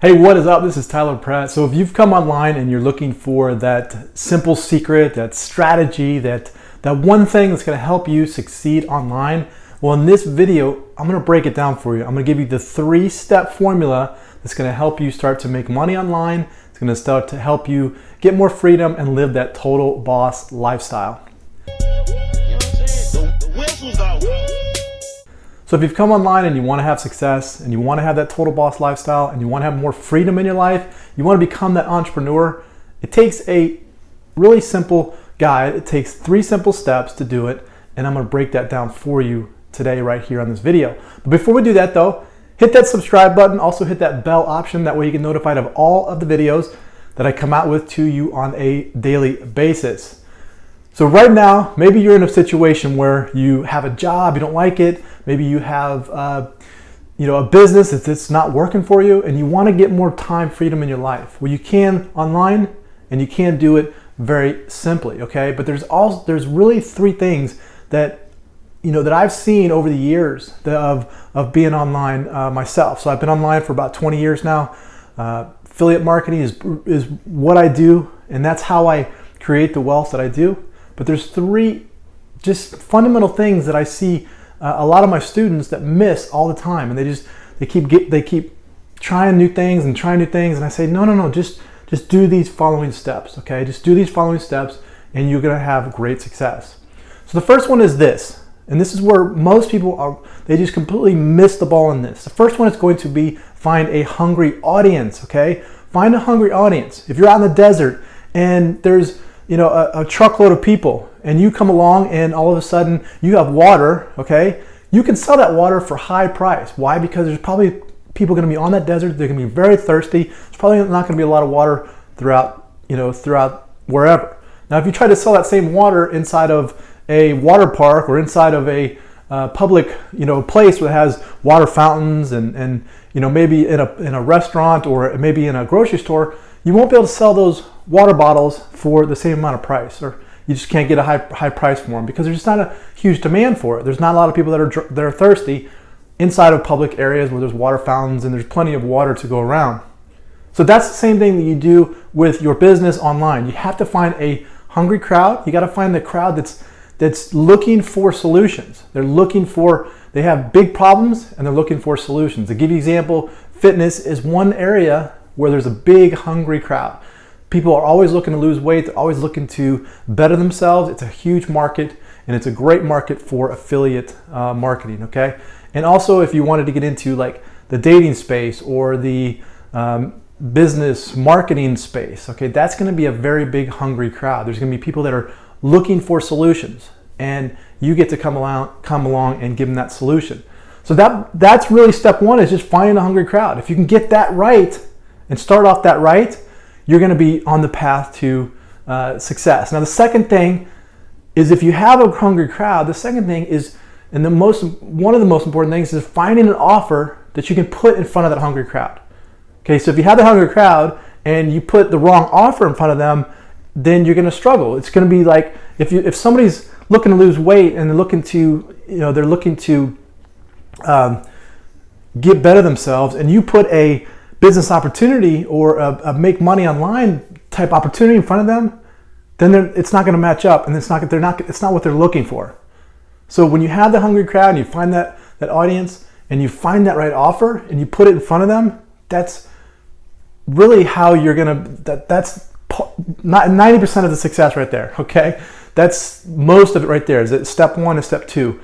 Hey, what is up? This is Tyler Pratt. So if you've come online and you're looking for that simple secret, that strategy, that one thing that's going to help you succeed online, well, in this video, I'm going to break it down for you. I'm going to give you the 3-step formula that's going to help you start to make money online. It's going to start to help you get more freedom and live that total boss lifestyle. So if you've come online and you want to have success and you want to have that total boss lifestyle and you want to have more freedom in your life, you want to become that entrepreneur, it takes a really simple guide. It takes 3 simple steps to do it, and I'm going to break that down for you today right here on this video. But before we do that though, hit that subscribe button, also hit that bell option. That way you get notified of all of the videos that I come out with to you on a daily basis. So right now, maybe you're in a situation where you have a job, you don't like it. Maybe you have a business that's not working for you, and you want to get more time freedom in your life. Well, you can online, and you can do it very simply, okay? But there's really 3 things that that I've seen over the years of being online myself. So I've been online for about 20 years now. Affiliate marketing is what I do, and that's how I create the wealth that I do. But there's 3 just fundamental things that I see a lot of my students that miss all the time, and they keep trying new things, and I say no, just do these following steps, okay? Just do these following steps, and you're gonna have great success. So the first one is this, and this is where most people they just completely miss the ball in this. The first one is going to be find a hungry audience, okay? Find a hungry audience. If you're out in the desert and there's a truckload of people, and you come along and all of a sudden you have water, okay? You can sell that water for high price. Why? Because there's probably people going to be on that desert. They're going to be very thirsty. There's probably not going to be a lot of water throughout wherever. Now, if you try to sell that same water inside of a water park or inside of a public place where it has water fountains and maybe in a restaurant or maybe in a grocery store, you won't be able to sell those water bottles for the same amount of price, or you just can't get a high price for them because there's just not a huge demand for it. There's not a lot of people that are thirsty inside of public areas where there's water fountains and there's plenty of water to go around. So that's the same thing that you do with your business online. You have to find a hungry crowd. You got to find the crowd that's looking for solutions. They have big problems and they're looking for solutions. To give you an example, fitness is one area where there's a big hungry crowd. People are always looking to lose weight. They're always looking to better themselves. It's a huge market, and it's a great market for affiliate marketing, okay? And also, if you wanted to get into like the dating space or the business marketing space, okay, that's going to be a very big hungry crowd. There's going to be people that are looking for solutions, and you get to come along and give them that solution. So that's really step 1, is just finding a hungry crowd. If you can get that right and start off that right, you're going to be on the path to success. Now, the second thing is, if you have a hungry crowd, the second thing is, and one of the most important things is finding an offer that you can put in front of that hungry crowd. Okay, so if you have the hungry crowd and you put the wrong offer in front of them, then you're going to struggle. It's going to be like if somebody's looking to lose weight and they're looking to get better themselves, and you put a business opportunity or a make money online type opportunity in front of them, then it's not going to match up, and it's not what they're looking for. So when you have the hungry crowd and you find that audience and you find that right offer and you put it in front of them, that's really how you're that's 90% of the success right there, okay? That's most of it right there. Is that step 1 and step 2,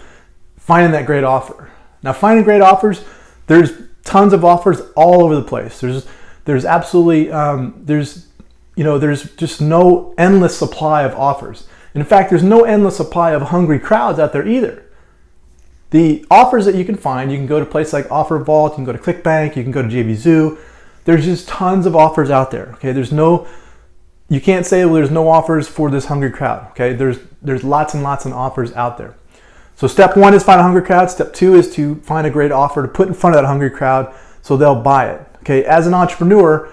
finding that great offer. Now, finding great offers, there's tons of offers all over the place. There's absolutely there's just no endless supply of offers. In fact, there's no endless supply of hungry crowds out there either. The offers that you can find, you can go to places like Offer Vault, you can go to ClickBank, you can go to JVZoo. There's just tons of offers out there. Okay, you can't say, well, there's no offers for this hungry crowd. Okay, there's lots and lots of offers out there. So step 1 is find a hungry crowd. Step 2 is to find a great offer to put in front of that hungry crowd so they'll buy it. Okay, as an entrepreneur,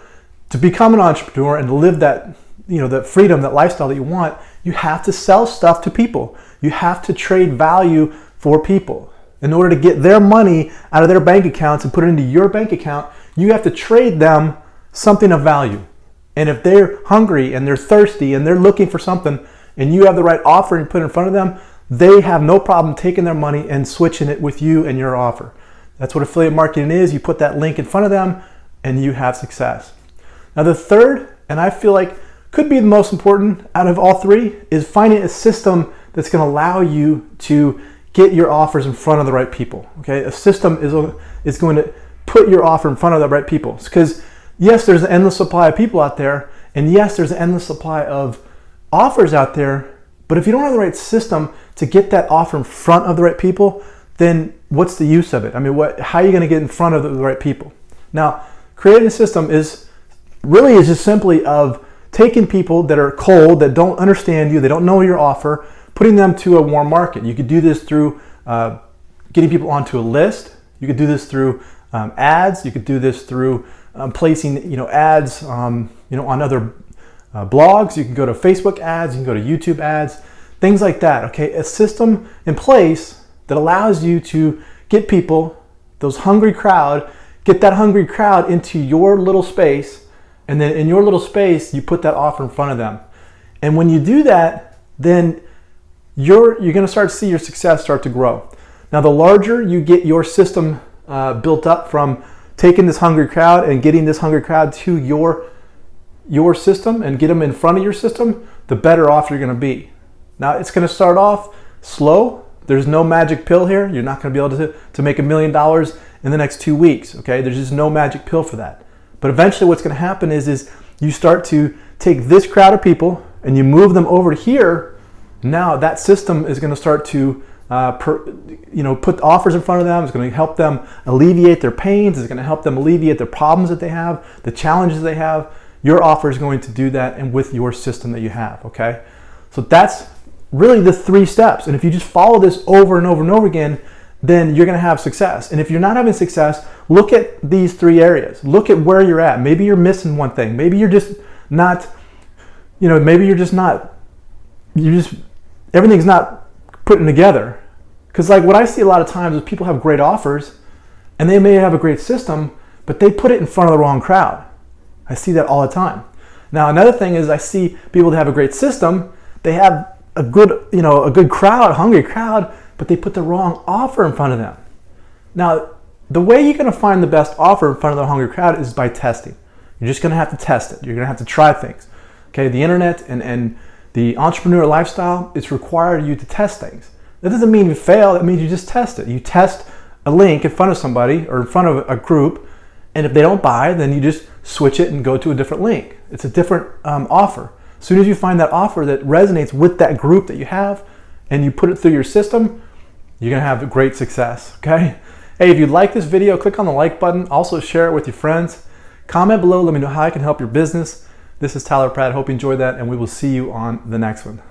to become an entrepreneur and to live that, that freedom, that lifestyle that you want, you have to sell stuff to people. You have to trade value for people. In order to get their money out of their bank accounts and put it into your bank account, You have to trade them something of value. And if they're hungry and they're thirsty and they're looking for something and you have the right offer and put it in front of them, they have no problem taking their money and switching it with you and your offer. That's what affiliate marketing is. You put that link in front of them and you have success. Now the third, and I feel like could be the most important out of all three, is finding a system that's going to allow you to get your offers in front of the right people. Okay, a system is going to put your offer in front of the right people. Because yes, there's an endless supply of people out there, and yes, there's an endless supply of offers out there, but if you don't have the right system to get that offer in front of the right people, then what's the use of it? I mean, how are you going to get in front of the right people? Now, creating a system is just simply of taking people that are cold, that don't understand you, they don't know your offer, putting them to a warm market. You could do this through getting people onto a list. You could do this through ads. You could do this through placing ads on other blogs. You can go to Facebook ads. You can go to YouTube ads, things like that. Okay, a system in place that allows you to get people, get that hungry crowd into your little space, and then in your little space you put that offer in front of them. And when you do that, then you're going to start to see your success start to grow. Now, the larger you get your system built up from taking this hungry crowd and getting this hungry crowd to your system and get them in front of your system, the better off you're going to be. Now, it's going to start off slow. There's no magic pill here. You're not going to be able to make $1 million in the next 2 weeks. Okay, there's just no magic pill for that. But eventually, what's going to happen is you start to take this crowd of people and you move them over to here. Now that system is going to start to put offers in front of them. It's going to help them alleviate their pains. It's going to help them alleviate the problems that they have, the challenges they have. Your offer is going to do that, and with your system that you have. Okay, so that's really the 3 steps. And if you just follow this over and over and over again, then you're going to have success. And if you're not having success, look at these 3 areas. Look at where you're at. Maybe you're missing one thing. Maybe you're just not, everything's not putting together. Because like what I see a lot of times is people have great offers and they may have a great system, but they put it in front of the wrong crowd. I see that all the time. Now, another thing is I see people that have a great system, they have a good crowd, a hungry crowd, but they put the wrong offer in front of them. Now, the way you're going to find the best offer in front of the hungry crowd is by testing. You're just going to have to test it. You're going to have to try things. Okay, the internet and the entrepreneur lifestyle, it's required you to test things. That doesn't mean you fail. That means you just test it. You test a link in front of somebody or in front of a group, and if they don't buy, then you just switch it and go to a different link. It's a different offer. As soon as you find that offer that resonates with that group that you have and you put it through your system, you're going to have great success, okay? Hey, if you like this video, click on the like button. Also share it with your friends. Comment below. Let me know how I can help your business. This is Tyler Pratt. Hope you enjoyed that, and we will see you on the next one.